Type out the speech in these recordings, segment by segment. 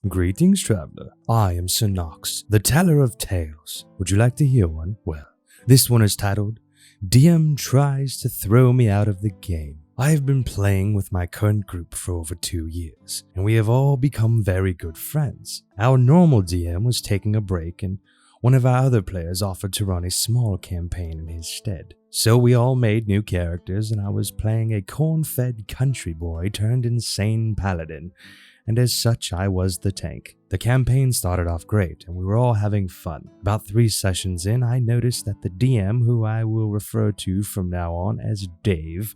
Greetings, traveler. I am Sir Nox, the teller of tales. Would you like to hear one? Well, this one is titled, DM Tries to Throw Me Out of the Game. I have been playing with my current group for over 2 years, and we have all become very good friends. Our normal DM was taking a break, and one of our other players offered to run a small campaign in his stead. So we all made new characters, and I was playing a corn-fed country boy turned insane paladin, and as such I was the tank. The campaign started off great, and we were all having fun. About 3 sessions in, I noticed that the DM, who I will refer to from now on as Dave,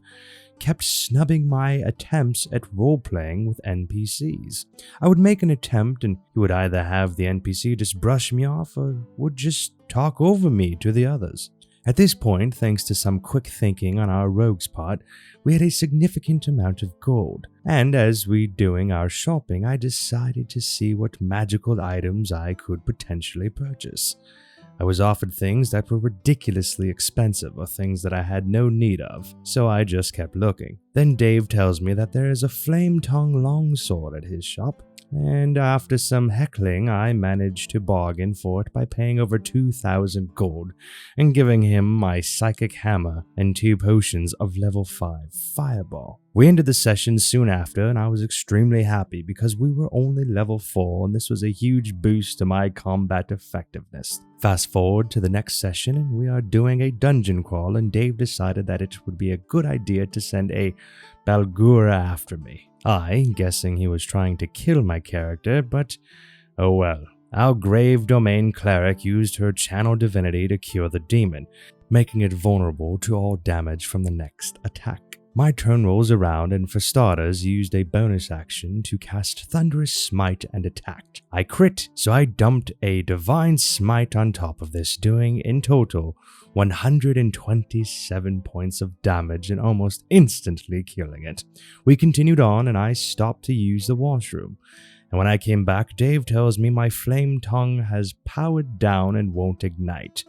kept snubbing my attempts at role-playing with NPCs. I would make an attempt, and he would either have the NPC just brush me off, or would just talk over me to the others. At this point, thanks to some quick thinking on our rogue's part, we had a significant amount of gold, and as we doing our shopping, I decided to see what magical items I could potentially purchase. I was offered things that were ridiculously expensive or things that I had no need of, so I just kept looking. Then Dave tells me that there is a flame-tongue longsword at his shop, and after some heckling, I managed to bargain for it by paying over 2,000 gold and giving him my psychic hammer and 2 potions of level 5 fireball. We ended the session soon after, and I was extremely happy because we were only level 4 and this was a huge boost to my combat effectiveness. Fast forward to the next session and we are doing a dungeon crawl, and Dave decided that it would be a good idea to send a Balgura after me. I, guessing he was trying to kill my character, but oh well. Our Grave Domain cleric used her channel divinity to cure the demon, making it vulnerable to all damage from the next attack. My turn rolls around, and for starters used a bonus action to cast Thunderous Smite and attacked. I crit, so I dumped a Divine Smite on top of this, doing in total 127 points of damage and almost instantly killing it. We continued on, and I stopped to use the washroom. And when I came back, Dave tells me my flame tongue has powered down and won't ignite.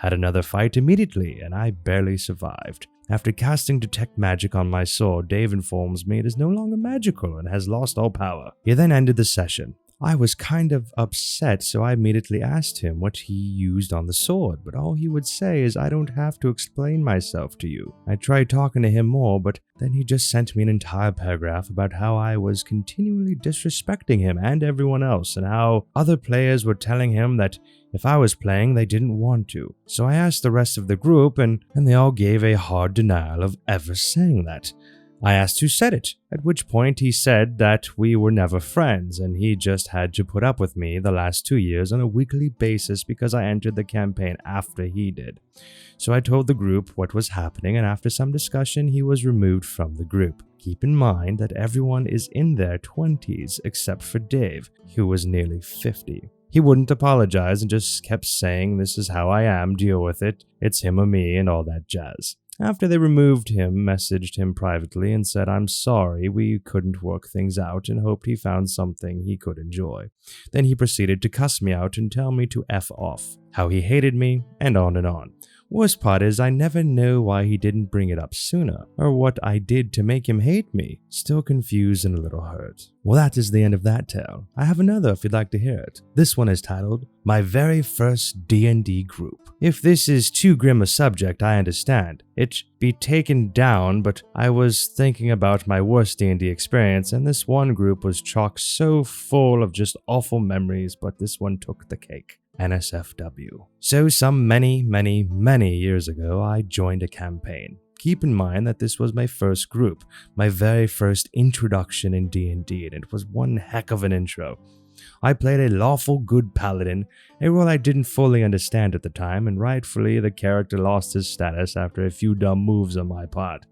Had another fight immediately, and I barely survived. After casting Detect Magic on my sword, Dave informs me it is no longer magical and has lost all power. He then ended the session. I was kind of upset, so I immediately asked him what he used on the sword, but all he would say is, I don't have to explain myself to you. I tried talking to him more, but then he just sent me an entire paragraph about how I was continually disrespecting him and everyone else, and how other players were telling him that if I was playing, they didn't want to. So I asked the rest of the group, and they all gave a hard denial of ever saying that. I asked who said it, at which point he said that we were never friends and he just had to put up with me the last 2 years on a weekly basis because I entered the campaign after he did. So I told the group what was happening, and after some discussion he was removed from the group. Keep in mind that everyone is in their 20s except for Dave, who was nearly 50. He wouldn't apologize and just kept saying, this is how I am, deal with it, it's him or me, and all that jazz. After they removed him, messaged him privately and said, I'm sorry, we couldn't work things out, and hoped he found something he could enjoy. Then he proceeded to cuss me out and tell me to F off, how he hated me, and on and on. Worst part is I never know why he didn't bring it up sooner, or what I did to make him hate me. Still confused and a little hurt. Well, that is the end of that tale. I have another if you'd like to hear it. This one is titled, My Very First D&D Group. If this is too grim a subject, I understand. It be taken down, but I was thinking about my worst D&D experience, and this one group was chock so full of just awful memories, but this one took the cake. NSFW. So some many years ago, I joined a campaign. Keep in mind that this was my first group, my very first introduction in D&D, and it was one heck of an intro. I played a lawful good paladin, a role I didn't fully understand at the time, and rightfully the character lost his status after a few dumb moves on my part.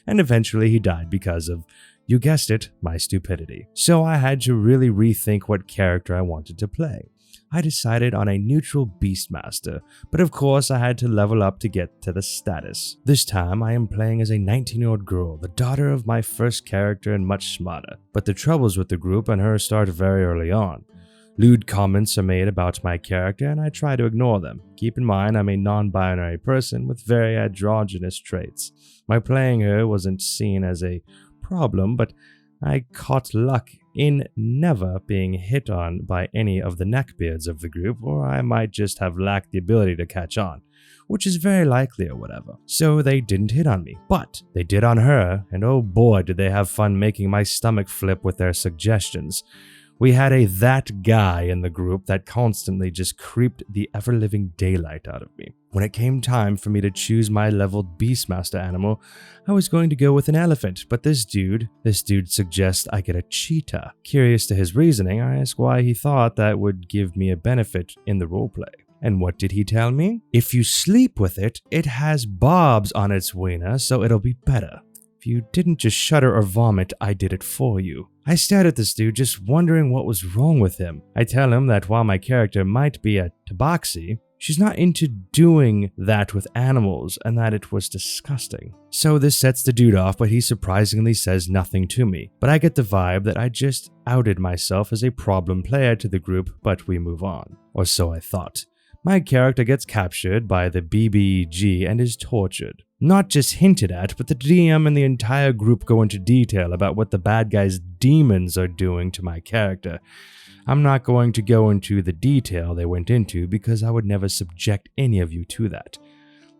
And eventually he died because of, you guessed it, my stupidity. So I had to really rethink what character I wanted to play. I decided on a neutral beastmaster, but of course I had to level up to get to the status. This time I am playing as a 19-year-old girl, the daughter of my first character and much smarter. But the troubles with the group and her start very early on. Lewd comments are made about my character and I try to ignore them. Keep in mind I'm a non-binary person with very androgynous traits. My playing her wasn't seen as a problem, but I caught lucky. in never being hit on by any of the neckbeards of the group, or I might just have lacked the ability to catch on, which is very likely or whatever. So they didn't hit on me, but they did on her, and oh boy did they have fun making my stomach flip with their suggestions. We had a that guy in the group that constantly just creeped the ever-living daylight out of me. When it came time for me to choose my leveled Beastmaster animal, I was going to go with an elephant, but this dude suggests I get a cheetah. Curious to his reasoning, I asked why he thought that would give me a benefit in the roleplay. And what did he tell me? If you sleep with it, it has barbs on its wiener, so it'll be better. If you didn't just shudder or vomit, I did it for you. I stared at this dude, just wondering what was wrong with him. I tell him that while my character might be a tabaxi, she's not into doing that with animals, and that it was disgusting. So this sets the dude off, but he surprisingly says nothing to me. But I get the vibe that I just outed myself as a problem player to the group, but we move on. Or so I thought. My character gets captured by the BBG and is tortured. Not just hinted at, but the DM and the entire group go into detail about what the bad guy's demons are doing to my character. I'm not going to go into the detail they went into because I would never subject any of you to that.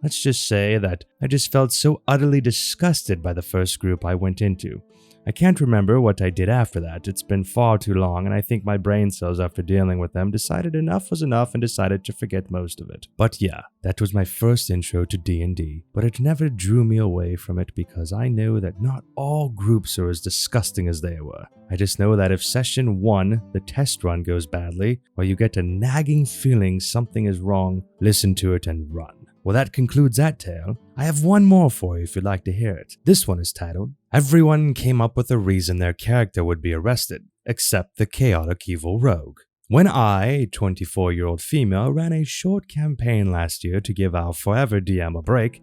Let's just say that I just felt so utterly disgusted by the first group I went into. I can't remember what I did after that. It's been far too long, and I think my brain cells after dealing with them decided enough was enough and decided to forget most of it. But yeah, that was my first intro to D&D, but it never drew me away from it because I know that not all groups are as disgusting as they were. I just know that if session 1, the test run, goes badly, or you get a nagging feeling something is wrong, listen to it and run. Well, that concludes that tale. I have one more for you if you'd like to hear it. This one is titled, Everyone Came Up With a Reason Their Character Would Be Arrested, Except the Chaotic Evil Rogue. When I, a 24-year-old female, ran a short campaign last year to give our forever DM a break,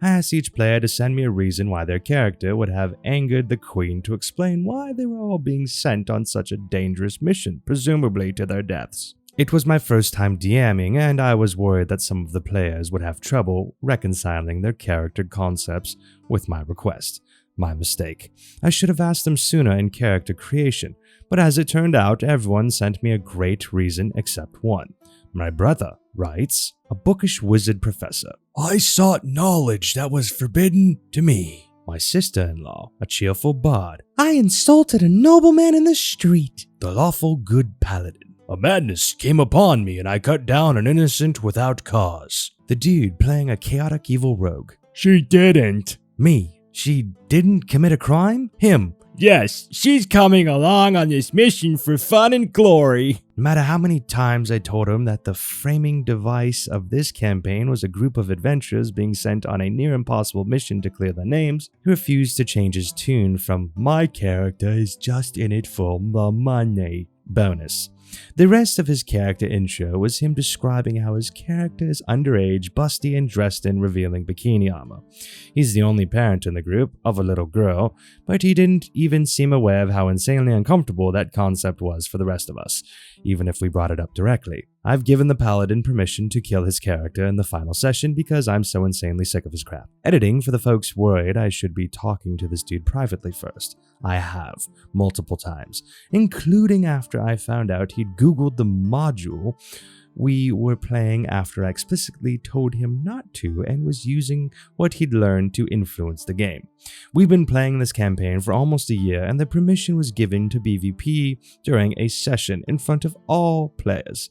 I asked each player to send me a reason why their character would have angered the Queen to explain why they were all being sent on such a dangerous mission, presumably to their deaths. It was my first time DMing, and I was worried that some of the players would have trouble reconciling their character concepts with my request. My mistake. I should have asked them sooner in character creation, but as it turned out, everyone sent me a great reason except one. My brother writes, a bookish wizard professor. I sought knowledge that was forbidden to me. My sister-in-law, a cheerful bard. I insulted a nobleman in the street. The lawful good paladin. A madness came upon me and I cut down an innocent without cause. The dude playing a chaotic evil rogue. She didn't. Me. She didn't commit a crime? Him. Yes, she's coming along on this mission for fun and glory. No matter how many times I told him that the framing device of this campaign was a group of adventurers being sent on a near impossible mission to clear their names, he refused to change his tune from my character is just in it for the money bonus. The rest of his character intro was him describing how his character is underage, busty, and dressed in revealing bikini armor. He's the only parent in the group of a little girl, but he didn't even seem aware of how insanely uncomfortable that concept was for the rest of us, even if we brought it up directly. I've given the paladin permission to kill his character in the final session because I'm so insanely sick of his crap. Editing for the folks worried I should be talking to this dude privately first. I have, multiple times, including after I found out he'd Googled the module we were playing after I explicitly told him not to and was using what he'd learned to influence the game. We've been playing this campaign for almost a year and the permission was given to BVP during a session in front of all players.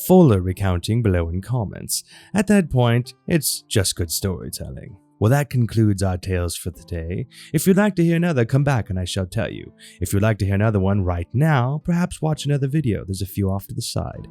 Fuller recounting below in comments. At that point, it's just good storytelling. Well, that concludes our tales for today. If you'd like to hear another, come back and I shall tell you. If you'd like to hear another one right now, perhaps watch another video. There's a few off to the side.